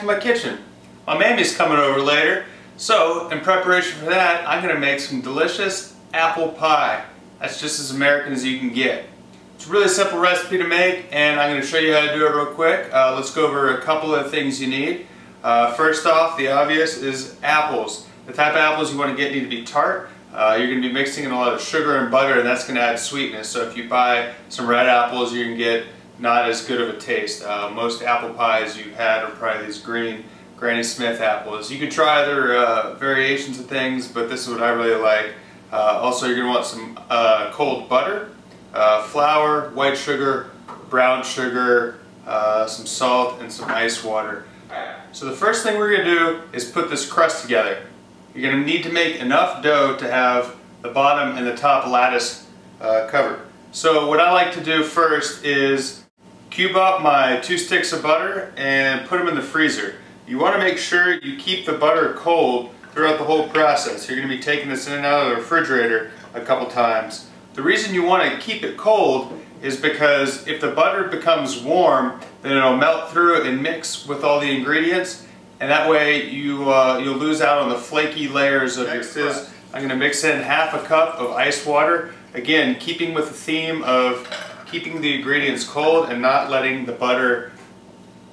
to my kitchen. My mammy's coming over later, so in preparation for that, I'm going to make some delicious apple pie. That's just as American as you can get. It's a really simple recipe to make, and I'm going to show you how to do it real quick. Let's go over a couple of things you need. First off, the obvious is apples. The type of apples you want to get need to be tart. You're going to be mixing in a lot of sugar and butter, and that's going to add sweetness. So if you buy some red apples, you're going to get not as good of a taste. Most apple pies you've had are probably these green Granny Smith apples. You could try other variations of things, but this is what I really like. Also, you're going to want some cold butter, flour, white sugar, brown sugar, some salt, and some ice water. So the first thing we're going to do is put this crust together. You're going to need to make enough dough to have the bottom and the top lattice covered. So what I like to do first is cube up my 2 sticks of butter and put them in the freezer. You want to make sure you keep the butter cold throughout the whole process. You're going to be taking this in and out of the refrigerator a couple times. The reason you want to keep it cold is because if the butter becomes warm, then it'll melt through and mix with all the ingredients, and that way you'll lose out on the flaky layers of your crust. I'm going to mix in ½ a cup of ice water, again keeping with the theme of keeping the ingredients cold and not letting the butter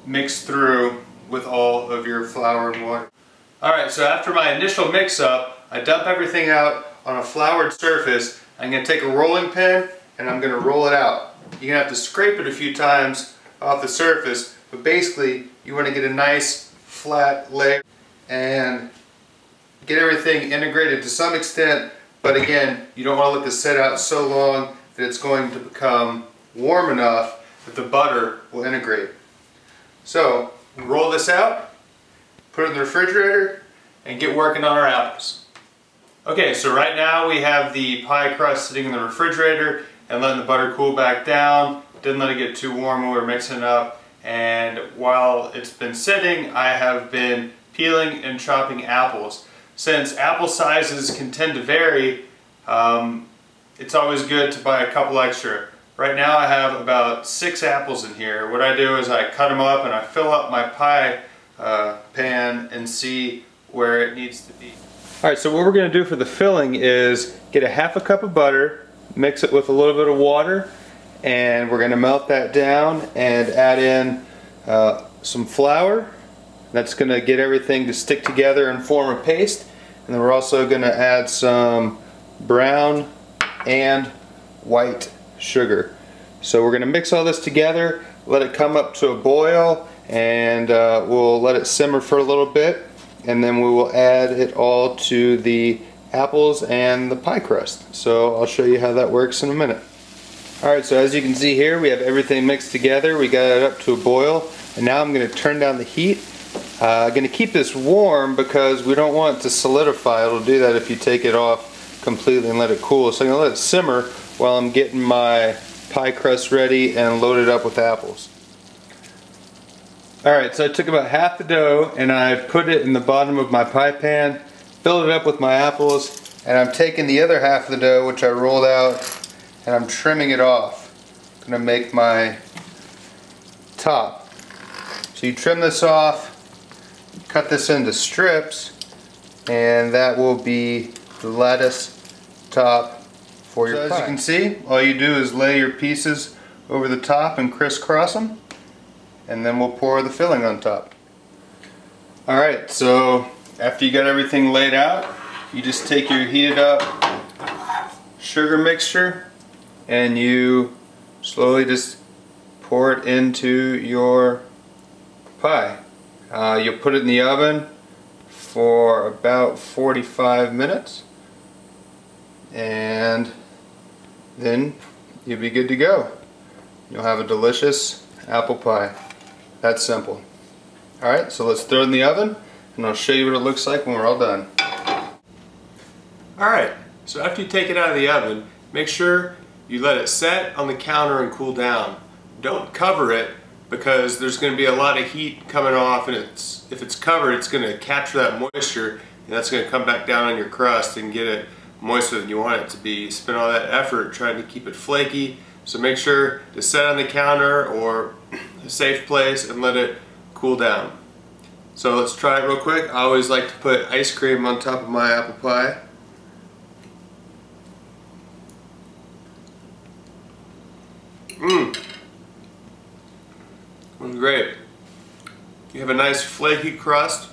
mix through with all of your flour and water. Alright, so after my initial mix up, I dump everything out on a floured surface. I'm going to take a rolling pin and I'm going to roll it out. You're going to have to scrape it a few times off the surface, but basically you want to get a nice flat layer and get everything integrated to some extent, but again, you don't want to let this set out so long that it's going to become warm enough that the butter will integrate. So, roll this out, put it in the refrigerator, and get working on our apples. Okay, so right now we have the pie crust sitting in the refrigerator and letting the butter cool back down. Didn't let it get too warm when we were mixing it up. And while it's been sitting, I have been peeling and chopping apples. Since apple sizes can tend to vary, it's always good to buy a couple extra. Right now I have about 6 apples in here. What I do is I cut them up and I fill up my pie pan and see where it needs to be. Alright, so what we're going to do for the filling is get ½ a cup of butter, mix it with a little bit of water, and we're going to melt that down and add in some flour. That's going to get everything to stick together and form a paste. And then we're also going to add some brown and white sugar. So we're going to mix all this together, let it come up to a boil, and we'll let it simmer for a little bit, and then we will add it all to the apples and the pie crust. So I'll show you how that works in a minute. Alright, so as you can see here, we have everything mixed together. We got it up to a boil, and now I'm going to turn down the heat. I'm going to keep this warm because we don't want it to solidify. It'll do that if you take it off completely and let it cool. So I'm going to let it simmer while I'm getting my pie crust ready and loaded up with apples. Alright, so I took about half the dough and I put it in the bottom of my pie pan, filled it up with my apples, and I'm taking the other half of the dough, which I rolled out, and I'm trimming it off. I'm going to make my top. So you trim this off, cut this into strips, and that will be the lattice top for your pie. As you can see, all you do is lay your pieces over the top and crisscross them, and then we'll pour the filling on top. Alright, so after you got everything laid out, you just take your heated up sugar mixture and you slowly just pour it into your pie. You'll put it in the oven for about 45 minutes and then you'll be good to go. You'll have a delicious apple pie. That's simple. Alright, so let's throw it in the oven and I'll show you what it looks like when we're all done. Alright, so after you take it out of the oven, make sure you let it set on the counter and cool down. Don't cover it because there's going to be a lot of heat coming off, and if it's covered, it's going to capture that moisture, and that's going to come back down on your crust and get it moister than you want it to be. You spend all that effort trying to keep it flaky, so make sure to set on the counter or a safe place and let it cool down. So let's try it real quick. I always like to put ice cream on top of my apple pie. Mmm. Great. You have a nice flaky crust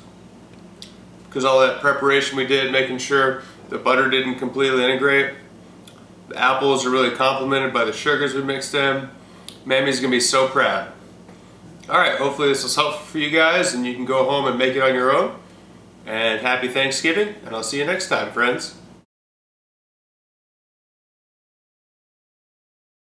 because all that preparation we did, making sure the butter didn't completely integrate. The apples are really complemented by the sugars we mixed in. Mammy's gonna be so proud. Alright, hopefully this was helpful for you guys and you can go home and make it on your own. And happy Thanksgiving, and I'll see you next time, friends.